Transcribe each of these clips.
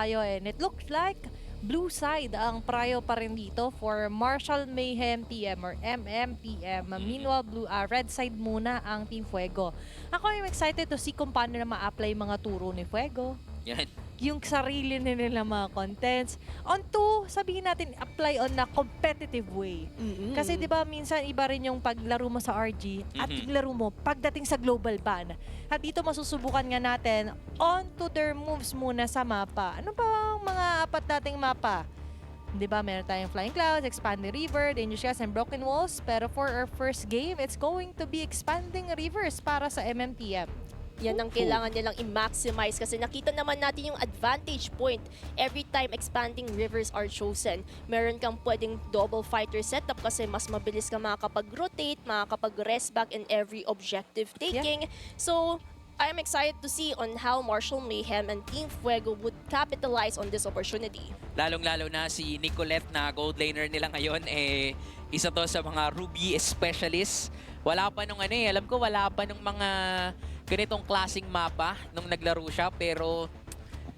tayo and it looks like blue side ang prayo pa rin dito for Marshall Mayhem TM or MMTM. Meanwhile, red side muna ang Team Fuego. Ako I'm excited to see kung paano na ma-apply mga turo ni Fuego. Yan. Yung sarili nila mga contents. On to, sabihin natin, apply on na competitive way. Kasi di ba minsan iba rin yung paglaro mo sa RG at paglaro mo pagdating sa global ban. At dito masusubukan nga natin on to their moves muna sa mapa. Ano ba ang mga apat nating mapa? Di ba meron tayong Flying Clouds, Expanding River, Dangerous Gas, and Broken Walls. Pero for our first game, it's going to be Expanding Rivers para sa MMTM. Yan ang kailangan nilang i-maximize kasi nakita naman natin yung advantage point every time expanding rivers are chosen. Meron kang pwedeng double fighter setup kasi mas mabilis ka makakapag-rotate, makakapag-rest back in every objective taking. So, I'm excited to see on how Marshall Mayhem and Team Fuego would capitalize on this opportunity. Lalong-lalo na si Nicolette na gold laner nila ngayon, isa to sa mga Ruby specialist. Wala pa nung alam ko wala pa nung mga ganitong klaseng mapa nung naglaro siya, pero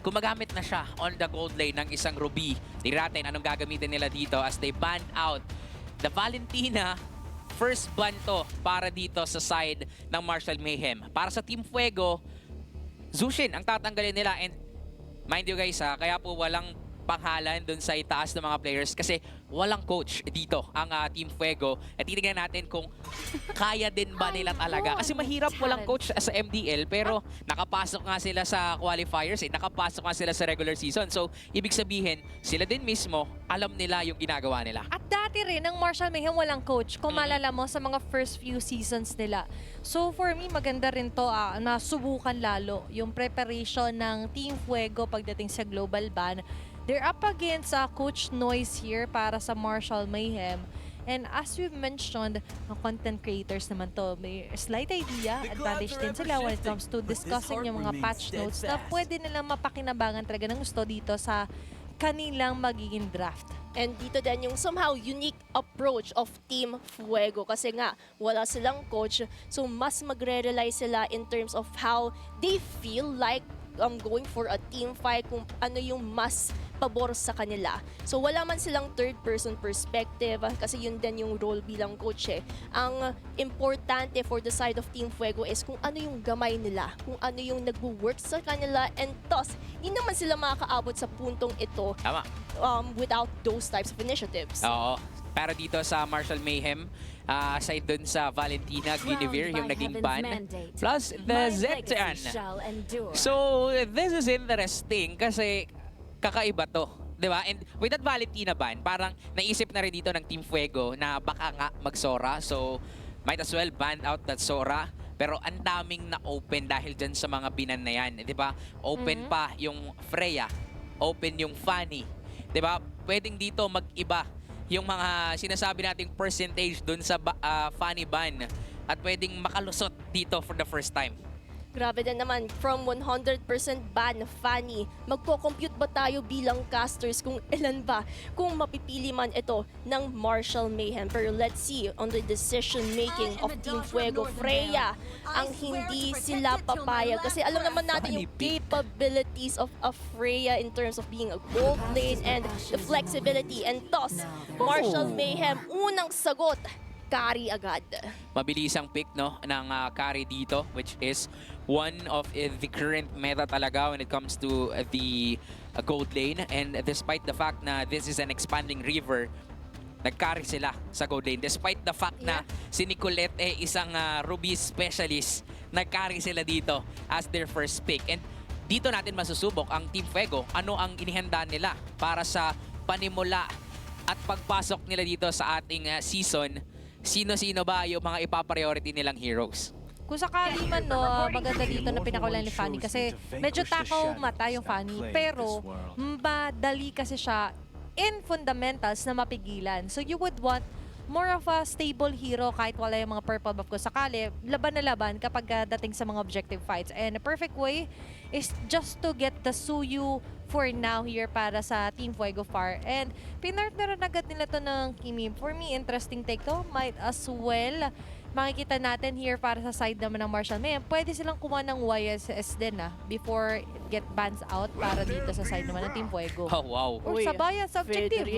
gumagamit na siya on the gold lane ng isang Ruby. Tingnan natin anong gagamitin nila dito as they ban out the Valentina. First ban to para dito sa side ng Marshall Mayhem. Para sa Team Fuego, Zushin ang tatanggalin nila, and mind you guys kaya po walang panghalan dun sa itaas ng mga players kasi walang coach dito ang Team Fuego. At titignan natin kung kaya din ba nila talaga. Kasi mahirap walang coach sa MDL, pero nakapasok nga sila sa qualifiers, nakapasok nga sila sa regular season. So, ibig sabihin, sila din mismo, alam nila yung ginagawa nila. At dati rin, ang Marshall Mayhem walang coach, kung maalala mo sa mga first few seasons nila. So, for me, maganda rin to na subukan lalo yung preparation ng Team Fuego pagdating sa global ban. They're up against Coach Noise here para sa Marshall Mayhem. And as we've mentioned, ang content creators naman to, may slight idea, advantage din sila when it comes to discussing yung mga patch notes na pwede nilang mapakinabangan talaga ng gusto dito sa kanilang magiging draft. And dito din yung somehow unique approach of Team Fuego kasi nga wala silang coach, so mas magre-rely sila in terms of how they feel like going for a team fight, kung ano yung mas pabor sa kanila. So wala man silang third-person perspective kasi yun din yung role bilang coach. Ang importante for the side of Team Fuego is kung ano yung gamay nila, kung ano yung nagwo-work sa kanila, and thus, hindi naman sila makakaabot sa puntong ito without those types of initiatives. Oo. Para dito sa Marshall Mayhem, aside dun sa Valentina, Guinevere, yung naging ban, plus the Zetan. So, this is interesting kasi kakaiba to, di ba? And with that Valentina ban, parang naisip na rin dito ng Team Fuego na baka nga mag-Sora. So, might as well ban out that Sora. Pero ang daming na-open dahil dyan sa mga binan na yan, di ba? Open pa yung Freya, open yung Fanny, di ba? Pwedeng dito mag-iba yung mga sinasabi nating percentage dun sa Fanny ban at pwedeng makalusot dito for the first time. Grabe din naman, from 100% ban Fanny, magko-compute ba tayo bilang casters kung ilan ba, kung mapipili man ito ng Marshall Mayhem? Pero let's see on the decision making of Team Fuego. Freya ang hindi sila papayag kasi alam naman natin yung capabilities of Freya in terms of being a gold lane and the flexibility, and thus Marshall Mayhem unang sagot, carry agad. Mabilis ang pick ng carry dito, which is one of the current meta talaga when it comes to the gold lane. And despite the fact na this is an expanding river, nag-carry sila sa gold lane. Despite the fact na si Nicolette isang Ruby specialist, nag-carry sila dito as their first pick. And dito natin masusubok ang Team Fuego, ano ang inihanda nila para sa panimula at pagpasok nila dito sa ating season. Sino-sino ba yung mga ipapriority nilang heroes? Kung sakali man, maganda dito na pinakawalan ni Fanny kasi medyo takaw mata yung Fanny, pero madali kasi siya in fundamentals na mapigilan. So you would want more of a stable hero kahit wala yung mga purple buff ko sakali, laban na laban kapag dating sa mga objective fights. And a perfect way is just to get the Suyu for now here para sa Team Fuego Far. And pinartneran agad nila to ng Kimi. For me, interesting take to. Might as well makikita natin here para sa side naman ng Marshall Mayhem. Pwede silang kumuha ng YSS din before get bans out para dito sa side naman ng Team Fuego. Oh, wow. Or Uy, sabayan sa objective.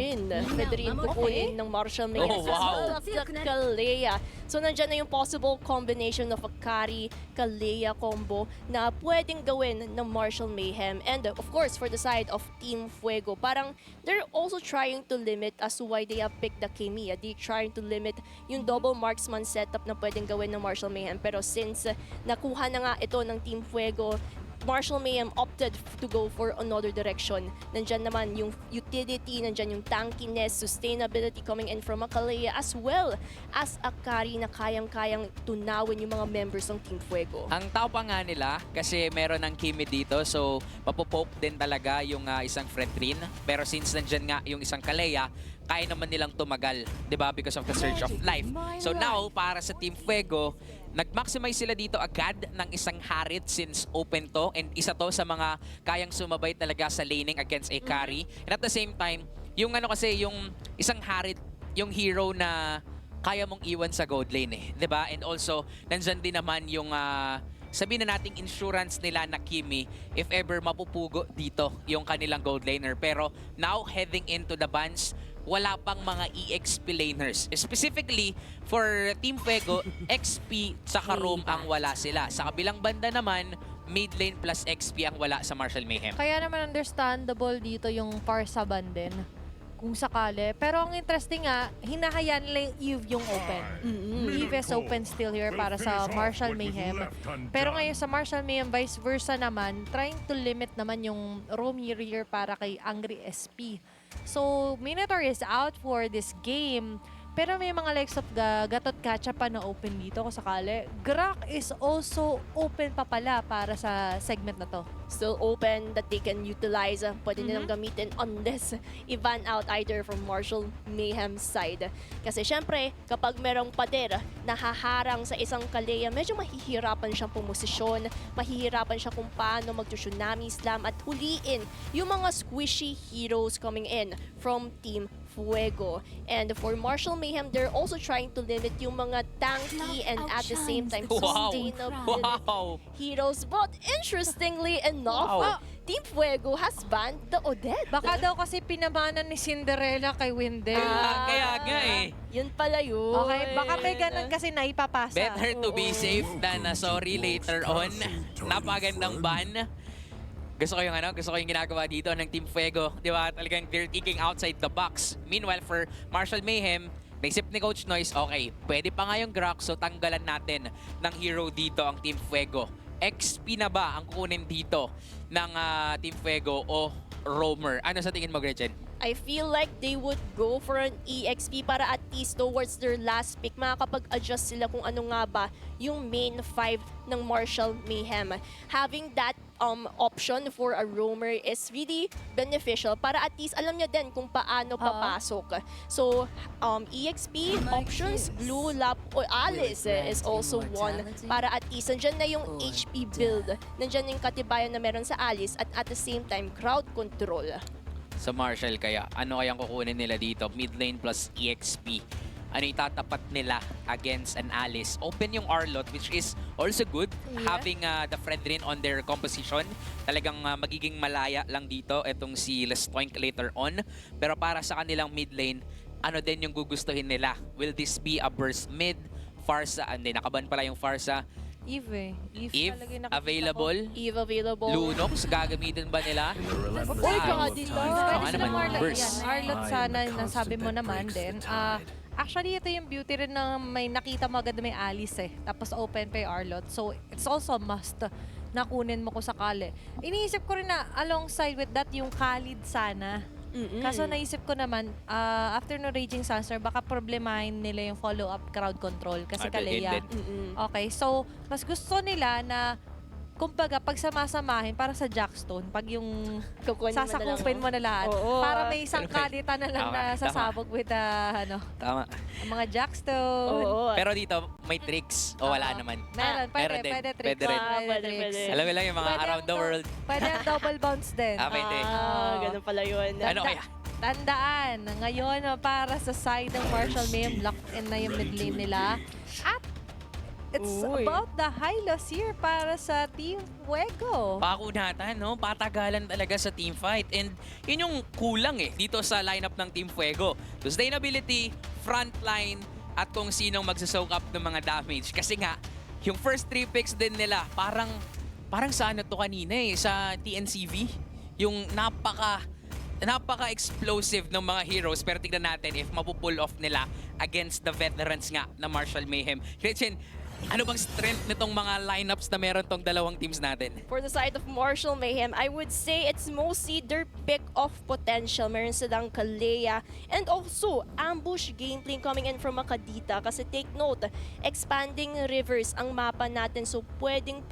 Pwede rin kukunin ng Marshall Mayhem Oh, wow. as well as the Kalea. So nandyan na yung possible combination of a Kalea combo na pwedeng gawin ng Marshall Mayhem. And of course, for the side of Team Fuego, parang they're also trying to limit as to why they have picked the Kimi. They're trying to limit yung double marksman setup na pwedeng gawin ng Marshall Mayhem. Pero since nakuha na nga ito ng Team Fuego, Marshall Mayhem opted to go for another direction. Nandyan naman yung utility, nandyan yung tankiness, sustainability coming in from a Kalea as well as a carry na kayang-kayang tunawin yung mga members ng Team Fuego. Ang tao pa nga nila, kasi meron ng Kimi dito, so mapopoke din talaga yung isang Fredrin. Pero since nandyan nga yung isang Kalea, kaya naman nilang tumagal, di ba? Because of the surge of life. So now, para sa Team Fuego, nag-maximize sila dito agad ng isang Harit since open to. And isa to sa mga kayang sumabay talaga sa laning against a carry. And at the same time, yung ano kasi, yung isang Harit, yung hero na kaya mong iwan sa gold lane eh. 'Di ba? And also, nandyan din naman yung sabihin na nating insurance nila na Kimi if ever mapupugo dito yung kanilang gold laner. Pero now, heading into the bans, wala pang mga EXP laners. Specifically, for Team Fuego, XP sa roam ang wala sila. Sa kabilang banda naman, mid lane plus XP ang wala sa Marshall Mayhem. Kaya naman understandable dito yung Parsa ban din, kung sakali. Pero ang interesting nga, hinahayaan nila yung Eve yung open. Eve is open still here para sa Marshall Mayhem. Pero ngayon sa Marshall Mayhem, vice versa naman, trying to limit naman yung roam here para kay Angry SP. So, Minotaur is out for this game. Pero may mga likes of Gatot Kacha pa na open dito kung sakali. Grak is also open pa pala para sa segment na to. Still open that they can utilize. Pwede nilang gamitin unless i-ban out either from Marshall Mayhem side. Kasi syempre, kapag merong pader na haharang sa isang Kalea, medyo mahihirapan siyang pumosisyon, mahihirapan siya kung paano mag-tsunami slam at huliin yung mga squishy heroes coming in from Team Fuego. And for Marshall Mayhem, they're also trying to limit yung mga tanky and at the same time Wow. sustainability Wow! heroes. But interestingly enough, Team Fuego has banned the Odette. Baka daw kasi pinamanan ni Cinderella kay Wendell. Kaya nga eh. Yun pala yun. Okay, baka may ganun kasi naipapasa. Better to be safe than sorry later on. Napagandang ban. Gusto ko yung ginagawa dito ng Team Fuego. Di ba? Talagang they're thinking outside the box. Meanwhile, for Marshall Mayhem, naisip ni Coach Noise, okay, pwede pa nga yung Grok, so tanggalan natin ng hero dito ang Team Fuego. XP na ba ang kukunin dito ng Team Fuego o Roamer? Ano sa tingin mo, Gretchen? I feel like they would go for an EXP para at least towards their last pick, makakapag-adjust sila kung ano nga ba yung main 5 ng Marshall Mayhem. Having that option for a roamer is really beneficial para at least alam niya din kung paano papasok. So, EXP options, Blue, Lap, or Alice is also one para at least nandyan na yung HP build. Nandyan yung katibayan na meron sa Alice at the same time, crowd control. Sa Marshall kaya, ano kayang kukunin nila dito? Mid lane plus EXP. Ano itatapat nila against an Alice? Open yung Arlot, which is also good. Having the Fredrin on their composition. Talagang magiging malaya lang dito itong si Lestoink later on. Pero para sa kanilang mid lane, ano din yung gugustuhin nila? Will this be a burst mid? Farsa, hindi, nakaban pala yung Farsa. Eve Eve, talaga yung nakikita available. ko. Eve available. Lunox, gagamitin ba nila? Oy, baka dito. Pwede ano silang naman, Arlot burst. yan. Arlot sana, nasabi mo naman din. Actually, ito yung beauty rin na may nakita mo agad na may Alice eh. Tapos open pa yung Arlot. So, it's also a must na kunin mo kung sakali. Iniisip ko rin na alongside with that yung Khalid sana. Kaso naisip ko naman, after no Raging Sunster, baka problemahin nila yung follow-up crowd control kasi Kalea. Okay, so mas gusto nila na kumbaga, pag samasamahin, para sa Jackstone, pag yung sasakupin mo na lahat, para may isang kalita na lang na sasabog with Tama. ang mga Jackstone. Pero dito, may tricks o wala naman? Meron, meron din. pwede tricks. Pwede rin. Pwede. Alam mo lang yung mga Pwede around ang the world. Pwede ang double bounce din. Pwede. Ganun pala yun. Ano kaya? Tandaan, ngayon para sa side ng Marshall Mayhem, locked in na yung mid lane nila. At It's Uy. about the high loss here para sa Team Fuego. Pakunatan, no? Patagalan talaga sa team fight. And yun yung kulang dito sa lineup ng Team Fuego. Sustainability, frontline, at kung sinong magsasoak up ng mga damage. Kasi nga, yung first 3 picks din nila, parang sa ano to kanina sa TNCV. Yung napaka-explosive ng mga heroes. Pero tignan natin if mapupull off nila against the veterans nga na Marshall Mayhem. Gretchen, ano bang strength nitong mga lineups na meron tong dalawang teams natin? For the side of Marshall Mayhem, I would say it's mostly their pick of potential. Meron silang Kalea and also ambush gameplay coming in from Makadita. Kasi take note, expanding rivers ang mapa natin. So pwedeng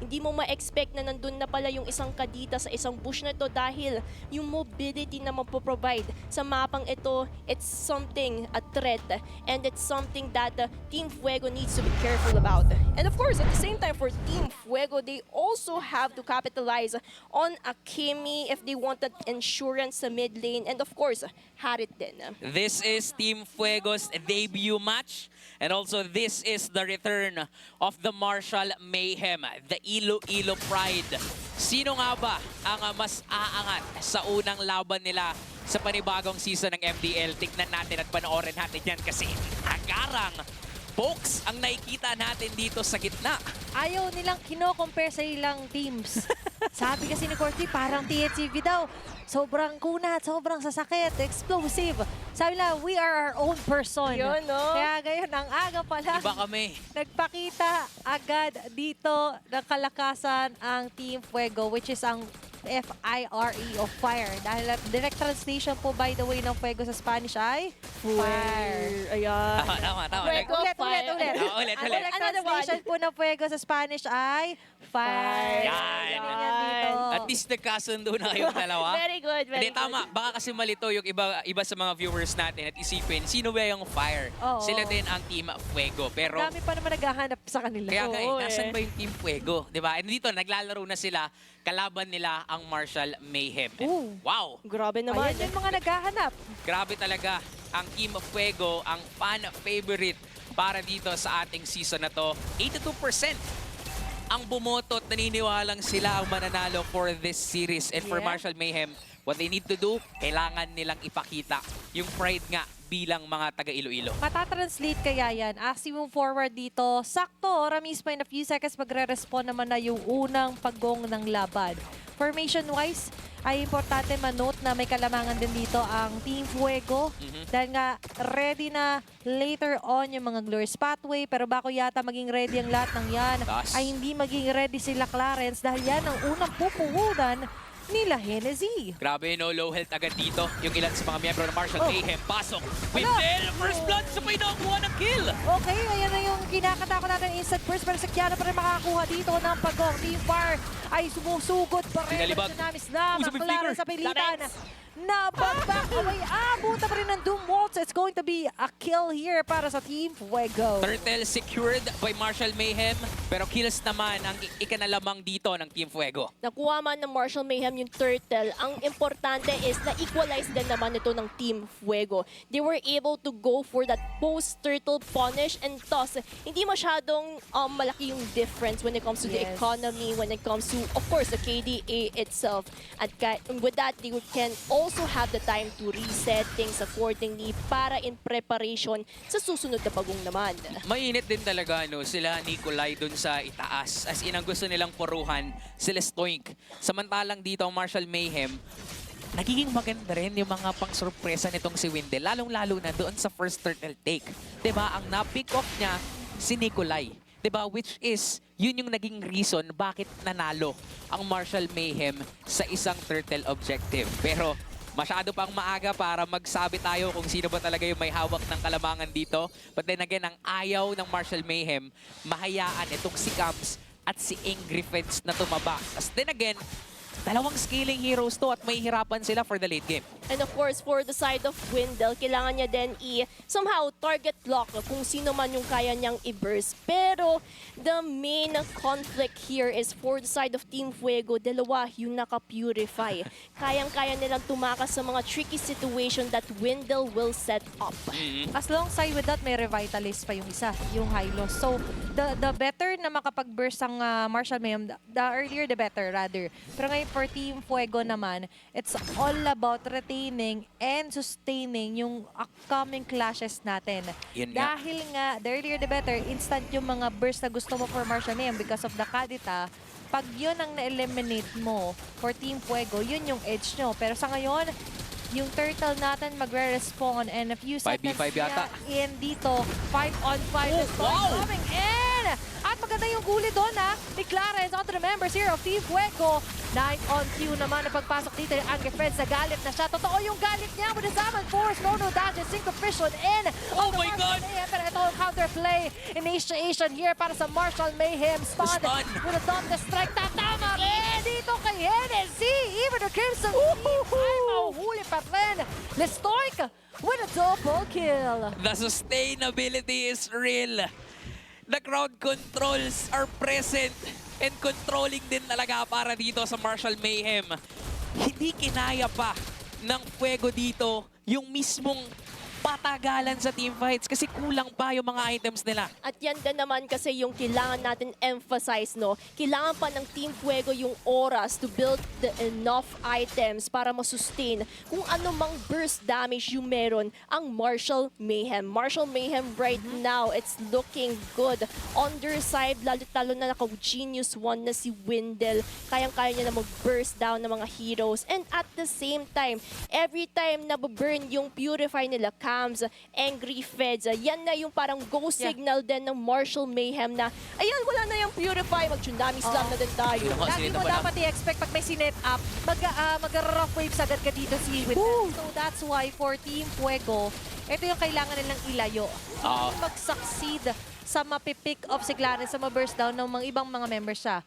hindi mo ma-expect na nandun na pala yung isang Kadita sa isang bush na ito dahil yung mobility na mapoprovide sa mapang ito, it's something, a threat. And it's something that Team Fuego needs to be careful about. And of course, at the same time for Team Fuego, they also have to capitalize on Akemi if they wanted insurance sa mid lane. And of course, Harit din. This is Team Fuego's debut match. And also, this is the return of the Marshall Mayhem, the Iloilo Pride. Sino nga ba ang mas aangat sa unang laban nila sa panibagong season ng MDL? Tignan natin at panoorin natin yan kasi agarang pokes ang nakikita natin dito sa gitna. Ayaw nilang kino-compare sa ilang teams. Sabi kasi ni Courtney, parang TNCV daw. Sobrang kunat, sobrang sasakit, explosive. Sabi nila, we are our own person. Yun, no? Kaya ngayon, ang aga pa lang, Iba kami. nagpakita agad dito ng kalakasan ang Team Fuego, which is ang F-I-R-E of fire. Dahil direct translation po, by the way, ng Fuego sa Spanish ay fire. Ayan. Tama. Fuego, Ulit. fire. Ulit. Ang direct translation po ng Fuego sa Spanish ay fire. Yan. Ganyan dito. At least nagkasundo na kayong dalawa. Very good, very Hindi, tama. Baka kasi malito yung iba sa mga viewers natin at isipin, sino ba yung fire? Oo. Sila din ang Team Fuego. Pero Dami pa naman naghahanap sa kanila. kaya nga Oo, nasan ba yung Team Fuego? Diba? And dito, naglalaro na sila. Kalaban nila ang Marshall Mayhem. Ooh. Wow! Grabe naman. Ayan yung mga naghahanap. Grabe talaga ang Team Fuego, ang fan favorite para dito sa ating season na to. 82% ang bumoto at naniniwalang sila ang mananalo for this series. And for Yeah. Marshall Mayhem, what they need to do, kailangan nilang ipakita yung pride nga bilang mga taga-Iloilo. Matatranslate kaya yan. As we move forward dito, sakto, mismo in a few seconds magre-respond naman na yung unang paggong ng laban. Formation-wise, ay importante manote na may kalamangan din dito ang Team Fuego. Dahil nga, ready na later on yung mga Glorious Pathway. Pero bako yata maging ready ang lahat ng yan, Tas. ay hindi maging ready sila Clarence dahil yan ang unang pupuhunan nila Hennessy. Grabe, no? Low health agad dito. Yung ilan sa mga miyembro ng Marshall Oh. Mayhem. Pasok. Whiptail! First blood! Sabay na kuha ng kill! Okay, ayan na yung kinakatakot natin instant burst pero si Kiana pa rin makakakuha dito ng pagong. Team Fire ay sumusugod pa rin. Pinalibag. Tsunamis na, Uy, sabi maklara flicker. sa pilitan. Clarence. Nabagback away. Buta pa rin ng Doom Waltz. It's going to be a kill here para sa Team Fuego. Turtle secured by Marshall Mayhem. Pero kills naman ang ikanalamang dito ng Team Fuego. Nakuha man ng Marshall Mayhem yung turtle. Ang importante is na-equalize din naman ito ng Team Fuego. They were able to go for that post-turtle punish and toss. Hindi masyadong malaki yung difference when it comes to the Yes. economy, when it comes to, of course, the KDA itself. At with that, they can also have the time to reset things accordingly para in preparation sa susunod na bagong naman. Mainit din talaga sila Nikolai dun sa itaas. As in, ang gusto nilang puruhan, sila Stoink. Samantalang dito ang Marshall Mayhem, nagiging maganda rin yung mga pang-surpresa nitong si Windel. Lalong-lalo na doon sa first turtle take. Diba? Ang na-pick off niya, si Nikolai. Diba? Which is, yun yung naging reason bakit nanalo ang Marshall Mayhem sa isang turtle objective. Pero masyado pang maaga para magsabi tayo kung sino ba talaga yung may hawak ng kalamangan dito. But then again, ang ayaw ng Marshall Mayhem, mahayaan itong si Camps at si Angry Feds na tumaba. As then again, Dalawang scaling heroes to at may hirapan sila for the late game. And of course, for the side of Windel, kailangan niya din somehow target lock kung sino man yung kaya niyang i-burst. Pero the main conflict here is for the side of Team Fuego, dalawa yung naka-purify. Kayang-kaya nilang tumakas sa mga tricky situation that Windel will set up. As long side with that, may Revitalist pa yung isa, yung Hylos. So, the better na makapag-burst ang Marshall Mayhem, the earlier the better rather. Pero ngayon for Team Fuego naman, it's all about retaining and sustaining yung upcoming clashes natin. Yun nga. Dahil nga, the earlier the better, instant yung mga burst na gusto mo for Marshall Mayhem because of the Kadita. Pag yun ang na-eliminate mo for Team Fuego, yun yung edge nyo. Pero sa ngayon, yung turtle natin magre-respawn and a few seconds 5v5 yata. in dito. 5-on-5 is wow! coming in! At maganda yung guli doon ni Clarence onto the members here of Team Fuego. 9-on-2 naman na pagpasok dito yung Angry Friends. Galit na siya. Totoo yung galit niya with the Salmon Force. No dashes. Synchrovision in. Oh my God! Mayhem. Pero ito ang counterplay. Initiation here para sa Marshall Mayhem. Stun. Stun. With a Dom the strike. Tatama rin dito kay Hennessy. Even the Crimson Team ay mahuhuli pa rin. Lestoic with a double kill. The sustainability is real. The crowd controls are present and controlling din talaga para dito sa Marshall Mayhem. Hindi kinaya pa ng Fuego dito yung mismong patagalan sa teamfights kasi kulang pa yung mga items nila. At yan din naman kasi yung kailangan natin emphasize, no? Kailangan pa ng Team Fuego yung oras to build the enough items para masustain kung ano mang burst damage yung meron ang Marshall Mayhem. Marshall Mayhem right now, it's looking good. On their side, lalo na naka-genius one na si Windel. Kayang-kaya niya na mag-burst down ng mga heroes. And at the same time, every time na burn yung Purify nila, Angry Feds. Yan na yung parang go signal din ng Marshall Mayhem na, ayan, wala na yung Purify, mag-tsunami slam na din tayo. Lagi mo dapat i-expect pag may sinet up, mag-rough waves agad ka dito si Windel. So that's why for Team Fuego, ito yung kailangan nilang ilayo. Hindi mag-succeed sa mapipick off si Clarence sa ma-burst down ng mga ibang mga members siya.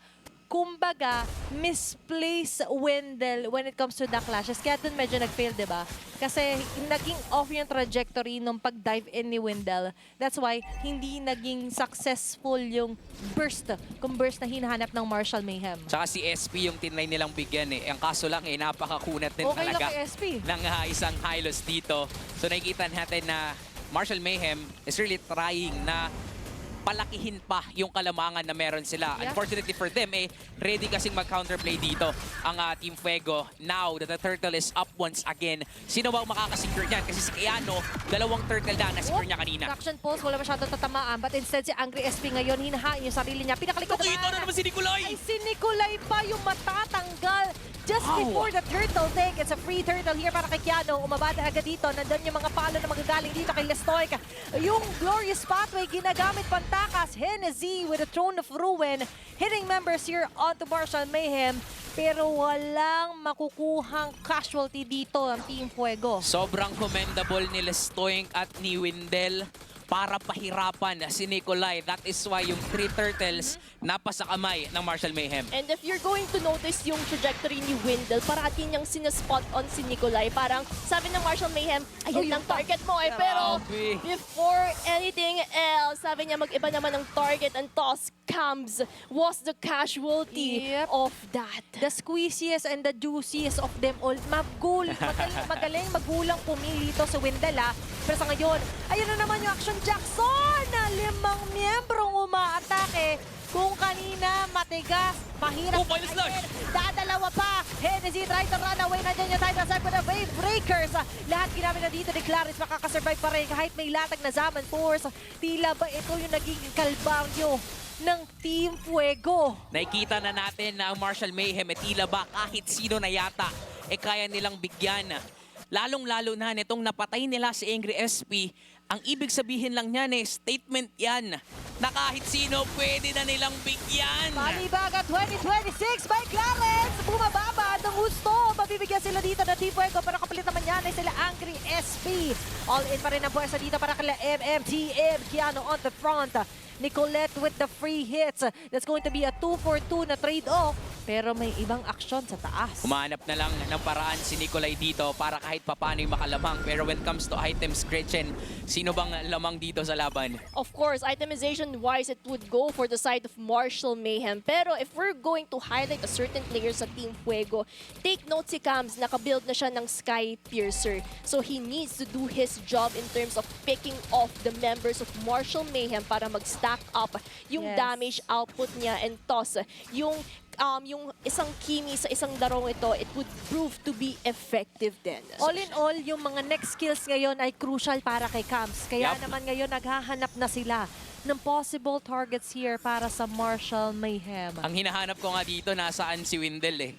Kumbaga, misplace Windel when it comes to the clashes. Kaya dun medyo nag-fail, diba? Kasi naging off yung trajectory nung pag-dive in ni Windel. That's why hindi naging successful yung burst. Kung burst na hinahanap ng Marshall Mayhem. Tsaka si SP yung tinry nilang bigyan eh. Ang kaso lang napakakunat din Okay lang talaga kay SP. ng isang Hylos dito. So nakikita natin na Marshall Mayhem is really trying na palakihin pa yung kalamangan na meron sila. Yeah. Unfortunately for them, ready kasing mag-counterplay dito ang Team Fuego. Now that the turtle is up once again, sino ba ang makakasecure niyan? Kasi si Keanu, dalawang turtle na na-secure niya kanina. Traction pulse, wala masyadong tatamaan. But instead, si Angry SP ngayon, hinahain yung sarili niya. Pinakalikod Nakita na naman si Nikolai! Ay, si Nikolai pa yung matatanggal. Just before the turtle take, it's a free turtle here para kay Keanu. Umabada agad dito. Nandun yung mga palo na magagaling dito kay Lestoic. Yung Glorious Pathway, ginagamit pantakas. Hennessy with a Throne of Ruin. Hitting members here onto Marshall Mayhem. Pero walang makukuhang casualty dito ang Team Fuego. Sobrang commendable ni Lestoic at ni Windel para pahirapan si Nikolai. That is why yung 3 turtles napasa kamay ng Marshall Mayhem. And if you're going to notice yung trajectory ni Windel, parating niyang sinaspot on si Nikolai. Parang sabi ng Marshall Mayhem, ayun lang target mo eh. Pero Grabe. before anything else, sabi niya mag-iba naman ng target and toss comes was the casualty Yep. of that. The squeeziest and the juiciest of them all. Magaling magulang pumili ito sa Windel, ha. Pero sa ngayon, ayun na naman yung Action Jackson na 5 miyembrong umaatake. Kung kanina matigas, mahirap. Oh, minus slash! Dadalawa pa. Hennessy try to run away. Nandiyan yung title side with the Wave Breakers. Lahat ginamit na dito ni Clarence. Makakasurvive pa rin kahit may latag na Zaman Force. Tila ba ito yung naging kalbaryo ng Team Fuego? Nakikita na natin na ang Marshall Mayhem tila ba kahit sino na yata kaya nilang bigyan. Lalong-lalo na nitong napatay nila si Angry SP, ang ibig sabihin lang niyan statement yan na kahit sino pwede na nilang bigyan. Palibaga 2026 by Clarence. Bumababa ng gusto. Mabibigyan sila dito ng Team Fuego. Pero kapalit naman yan ay sila Angry SP. All in pa rin ang puwersa dito para kila MMTM. Keanu on the front. Nicolette with the free hits. That's going to be a 2-for-2 na trade-off pero may ibang aksyon sa taas. Humanap na lang ng paraan si Nikolai dito para kahit papano'y makalamang. Pero when it comes to items, Gretchen, sino bang lamang dito sa laban? Of course, itemization-wise, it would go for the side of Martial Mayhem. Pero if we're going to highlight a certain player sa Team Fuego, take note si Cams, nakabuild na siya ng Sky Piercer. So he needs to do his job in terms of picking off the members of Martial Mayhem para mag-stack up yung Yes. damage output niya and toss yung isang Kimi sa isang larong ito, it would prove to be effective din. All in all, yung mga next skills ngayon ay crucial para kay Camps. Kaya Yup. naman ngayon naghahanap na sila ng possible targets here para sa Martial Mayhem. Ang hinahanap ko nga dito, nasaan si Wendell eh.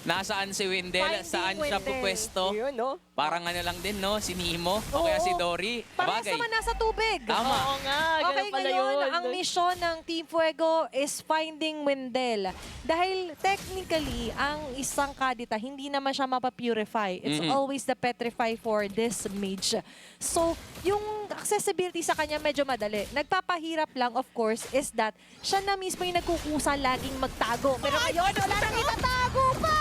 Nasaan si Wendell? Finding Saan siya Wendell. pupwesto? Yun, no? Parang ano lang din, no? Si Nemo o Oo. kaya si Dory. Parehas Bagay. naman nasa tubig. Tama. Oo nga, Okay, ganun pala ngayon, yun. ang misyon ng Team Fuego is finding Wendell. Dahil technically, ang isang kadita, hindi naman siya mapapurify. It's always the petrify for this mage. So, yung accessibility sa kanya medyo madali. Nagpapahirap lang, of course, is that siya na mismo yung nagkukusa laging magtago. Pero ngayon, wala nang itatago pa!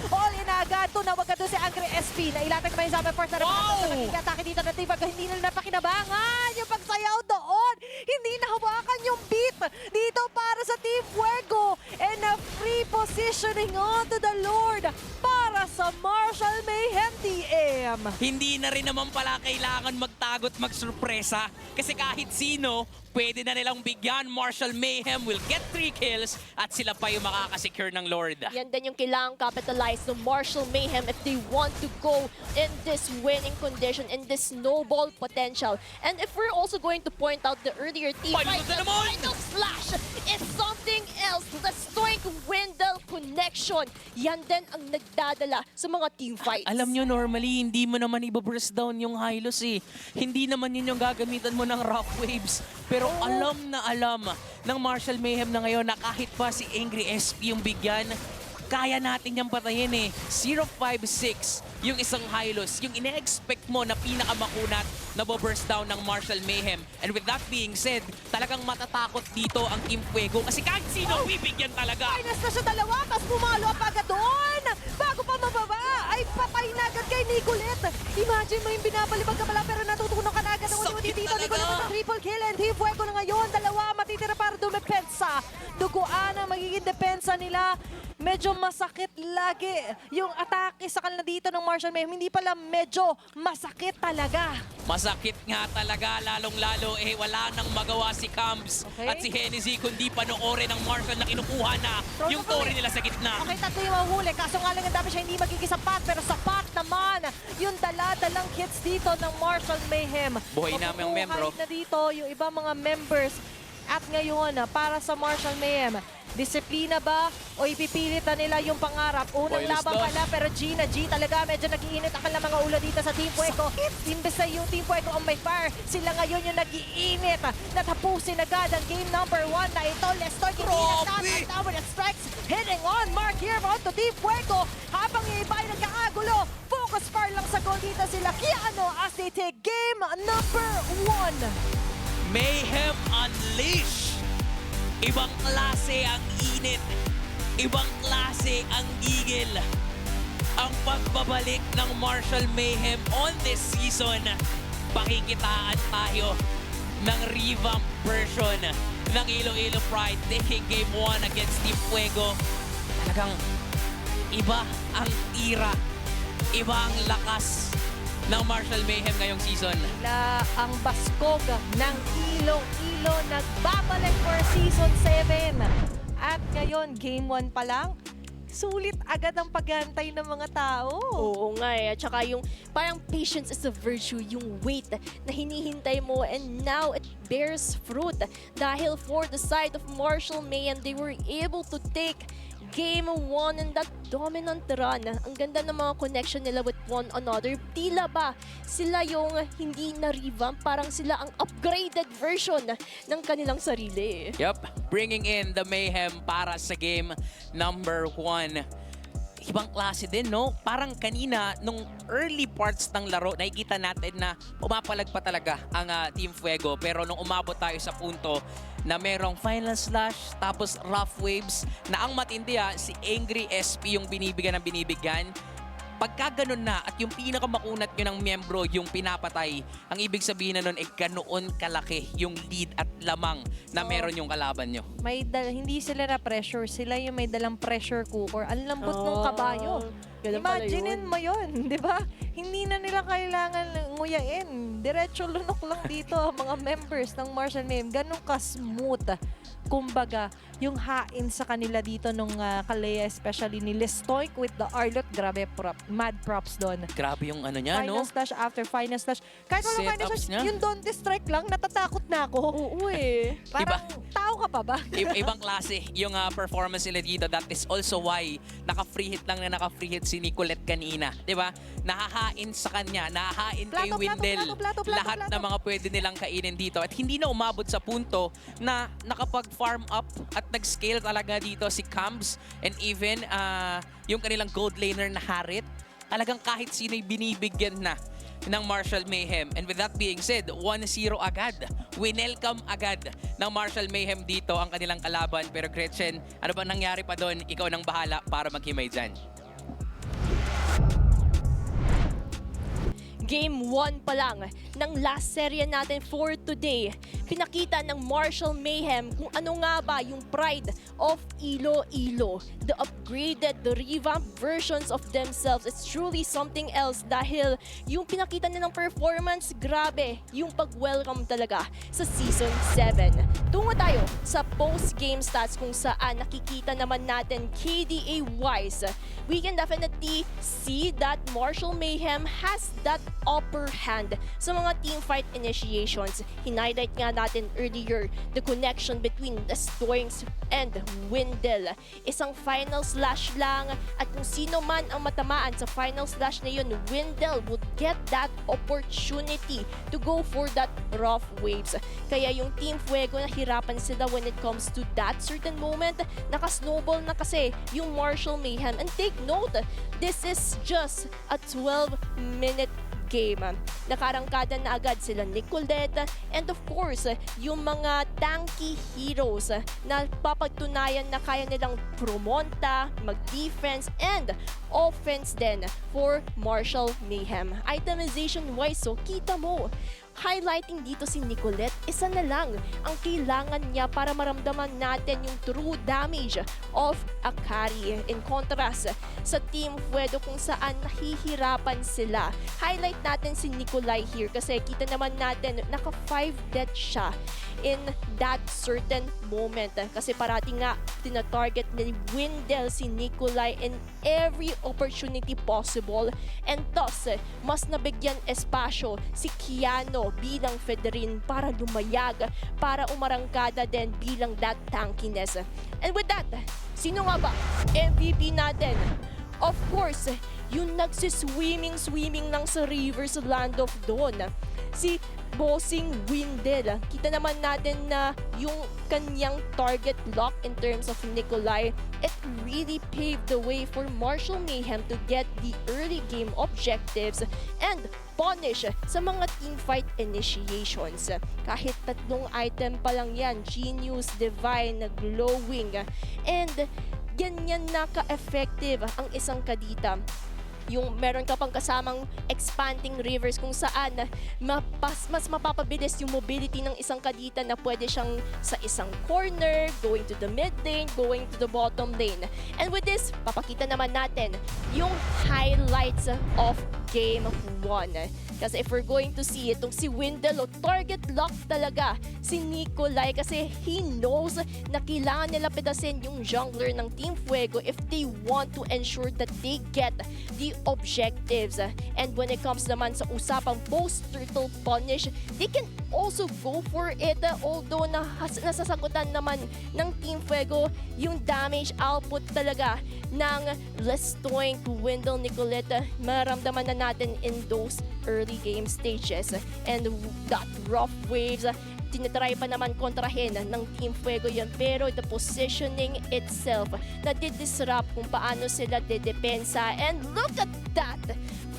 All in agad, tunawag ka doon si Angry SP na ilatag naman yung Summer Force na Wow! sa nakikatake dito na Team Fuego. Hindi na napakinabangan yung pagsayaw doon. Hindi nahawakan yung beat dito para sa Team Fuego. And a free positioning onto the Lord para sa Martial Mayhem TM. Hindi na rin naman pala kailangan magtagot magsurpresa kasi kahit sino, pwede na nilang bigyan. Martial Mayhem will get 3 kills at sila pa yung makakasecure ng Lord. Yan din yung kailangang capitalize ng Martial Mayhem if they want to go in this winning condition, in this snowball potential. And if we're also going to point out the earlier team Final fight, na the naman! final slash is something else. The Stoic Wendell connection. Yan din ang nagdadala sa mga team fights. Alam nyo, normally, hindi mo naman i-burst down yung Hylos eh. Hindi naman yun yung gagamitan mo ng rock waves. Pero alam na alam ng Martial Mayhem na ngayon na kahit pa si Angry SP yung bigyan, kaya natin yung patayin eh. 056 yung isang Hylos, yung ine-expect mo na pinakamakunat na burst down ng Martial Mayhem. And with that being said, talagang matatakot dito ang Team Fuego kasi kahit sino bibigyan talaga. Minus na siya dalawa, tapos pumalo pa agad doon. Bago pa mababa, ay patay na agad kay Nicolette. Imagine mo yung binabalibag ka pala pero natutunan ka na agad ng ulti Sakit dito. talaga. Nicolette sa triple kill and Team Fuego na ngayon. Dalawa matitira para dumepensa. Duguan ang magiging depensa nila. Medyo masakit lagi yung atake sa kanila dito ng Martial Mayhem. Hindi pala medyo masakit talaga. Masakit nga talaga, lalong-lalo eh wala nang magawa si Cams Okay. at si Hennessy kundi panoorin ng Martial na kinukuha na Throw yung na kami. Tori nila sa gitna. Okay, tatlo yung mahuli. Kaso nga lang ang dami siya hindi magiging sapat. Pero sapat naman yung dala-dalang hits dito ng Martial Mayhem. Buhay na ang membro. Makukuha na dito yung ibang mga members. At ngayon, para sa Martial Mayhem, disiplina ba o ipipilit na nila yung pangarap? Unang Boy, laban Luzon. pala pero G talaga medyo nag-iinit ang kanilang mga ulo dito sa Team Fuego. Imbes na yung Team Fuego ang may fire, sila ngayon yung nag-iinit. Natapusin agad ang game number 1 na ito. Lester Grabe! down with strikes, hitting on mark here onto Team Fuego. Habang yung iba ay nagkakagulo, focus fire lang sa goal dito sila Kiano as they take game number 1. Mayhem Unleash! Ibang klase ang init. Ibang klase ang gigil. Ang pagbabalik ng Martial Mayhem on this season. Pakikitaan tayo ng revamp version ng Iloilo Pride taking game 1 against Team Fuego. Talagang iba ang tira. Iba ang lakas ng Martial Mayhem ngayong season. Sila ang baskog ng Ilo-Ilo nagbabalik for Season 7. At ngayon, Game 1 pa lang, sulit agad ang paghantay ng mga tao. Oo nga eh. At saka yung parang patience is a virtue, yung wait na hinihintay mo and now it bears fruit. Dahil for the side of Martial Mayhem, they were able to take Game 1 and that dominant run. Ang ganda ng mga connection nila with one another. Tila ba sila yung hindi na-revamp? Parang sila ang upgraded version ng kanilang sarili. Yup, bringing in the Mayhem para sa game number 1. ibang klase din, no? Parang kanina, nung early parts ng laro, nakikita natin na pumapalag pa talaga ang Team Fuego. Pero nung umabot tayo sa punto na merong final slash, tapos rough waves, na ang matindi si Angry SP yung binibigyan ng binibigyan. Pagka ganun na at yung pinakamakunat nyo ng miyembro yung pinapatay, ang ibig sabihin na nun ganoon kalaki yung lead at lamang na meron yung kalaban nyo. Hindi sila na pressure, sila yung may dalang pressure cooker. Ang lambot ng kabayo. Ganun pala Imaginein yun. mo yun, di ba? Hindi na nila kailangan nguyain. Diretso lunok lang dito ang mga members ng Martial Mayhem. Ganun ka-smooth. Kumbaga, yung hain sa kanila dito nung Kalea, especially ni Listoink with the Arlot, grabe, mad props doon. Grabe yung ano niya, Final no? slash after final slash. Kahit walang final Setups slash, niya. yung don't strike lang, natatakot na ako. Oo eh. Parang tao ka pa ba? Ibang klase yung performance nila dito. That is also why naka-free hit lang na naka-free hit si Nicolette kanina. Di ba? Nahahain sa kanya, nahahain kay Plato, Windel. plato, Lahat plato. ng mga pwede nilang kainin dito. At hindi na umabot sa punto na nakapag-farm up at nag-scale talaga dito si Cambs and even yung kanilang gold laner na Harit. Talagang kahit sino'y binibigyan na ng Martial Mayhem. And with that being said, 1-0 agad. Winelcome agad ng Martial Mayhem dito ang kanilang kalaban. Pero Gretchen, ano ba nangyari pa doon? Ikaw nang bahala para maghimay dyan. Game 1 pa lang ng last serye natin for today. Pinakita ng Martial Mayhem kung ano nga ba yung pride of Iloilo. The upgraded, the revamped versions of themselves. It's truly something else dahil yung pinakita nilang performance, grabe, yung pag-welcome talaga sa Season 7. Tungo tayo sa post-game stats kung saan nakikita naman natin KDA-wise. We can definitely see that Martial Mayhem has that upper hand sa mga teamfight initiations. Hinighlight nga natin earlier the connection between the Stoinks and Windel. Isang final slash lang at kung sino man ang matamaan sa final slash na yun, Windel would get that opportunity to go for that rough waves. Kaya yung Team Fuego nahirapan sila when it comes to that certain moment. Naka-snowball na kasi yung Martial Mayhem. And take note, this is just a 12-minute game. Nakarangkada na agad sila Nicolette and of course, yung mga tanky heroes na papagtunayan na kaya nilang promonta, mag-defense and offense din for Martial Mayhem. Itemization-wise, so kita mo, highlighting dito si Nicolette, isa na lang ang kailangan niya para maramdaman natin yung true damage of a carry. In contrast sa Team Fuego kung saan nahihirapan sila. Highlight natin si Nicolai here kasi kita naman natin naka 5 death siya in that certain moment. Kasi parati nga tina-target ni Windel si Nicolai in every opportunity possible and thus mas nabigyan espasyo si Kiano bilang Federin para lumayag, para umarangkada din bilang that tankiness. And with that, sino nga ba MVP natin? Of course, yung nagsiswimming lang sa river sa Land of Dawn. Si Bossing Windel. Kita naman natin na yung kanyang target lock in terms of Nicolai, it really paved the way for Martial Mayhem to get the early game objectives and punish sa mga teamfight initiations. Kahit 3 item pa lang yan, Genius, Divine, Glowing, and ganyan na ka-effective ang isang kadita. Yung meron ka pang kasamang expanding rivers kung saan mas mapapabilis yung mobility ng isang kadita na pwede siyang sa isang corner, going to the mid lane, going to the bottom lane. And with this, papakita naman natin yung highlights of Game 1. Kasi if we're going to see itong si Windel, target lock talaga si Nicolai kasi he knows na kailangan nila pedasin yung jungler ng Team Fuego if they want to ensure that they get the objectives. And when it comes naman sa usapang post-turtle punish, they can also go for it although nasasagutan naman ng Team Fuego yung damage output talaga ng Lestoink, Windel, Nicolette. Maramdaman na natin in those early game stages and that rough waves tinatry pa naman kontrahin ng Team Fuego yan, pero the positioning itself na didisrupt kung paano sila dedepensa. And look at that!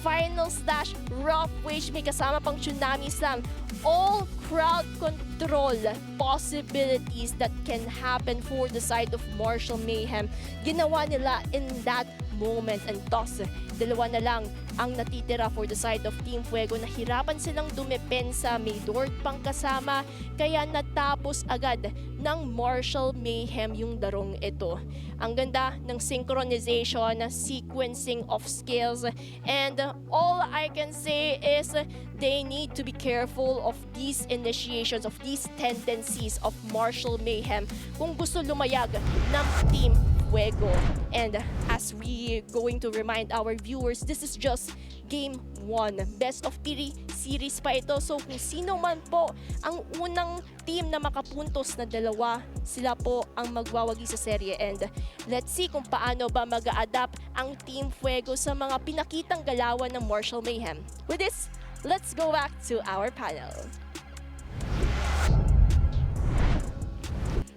Final slash rough wage, may kasama pang tsunami slam. All crowd control possibilities that can happen for the side of Martial Mayhem. Ginawa nila in that moment, and thus, dalawa na lang ang natitira for the side of Team Fuego. Nahirapan silang dumepensa, may Lord pang kasama, kaya natapos agad ng Martial Mayhem yung darong ito. Ang ganda ng synchronization, sequencing of skills, and all I can say is they need to be careful of these initiations, of these tendencies of Martial Mayhem kung gusto lumayag ng Team Fuego. And as we going to remind our viewers, this is just Game 1. Best of 3 series pa ito. So kung sino man po ang unang team na makapuntos na dalawa, sila po ang magwawagi sa serye. And let's see kung paano ba mag-a-adapt ang Team Fuego sa mga pinakitang galawan ng Martial Mayhem. With this, let's go back to our panel.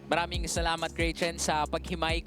Maraming salamat, Gretchen, sa paghimay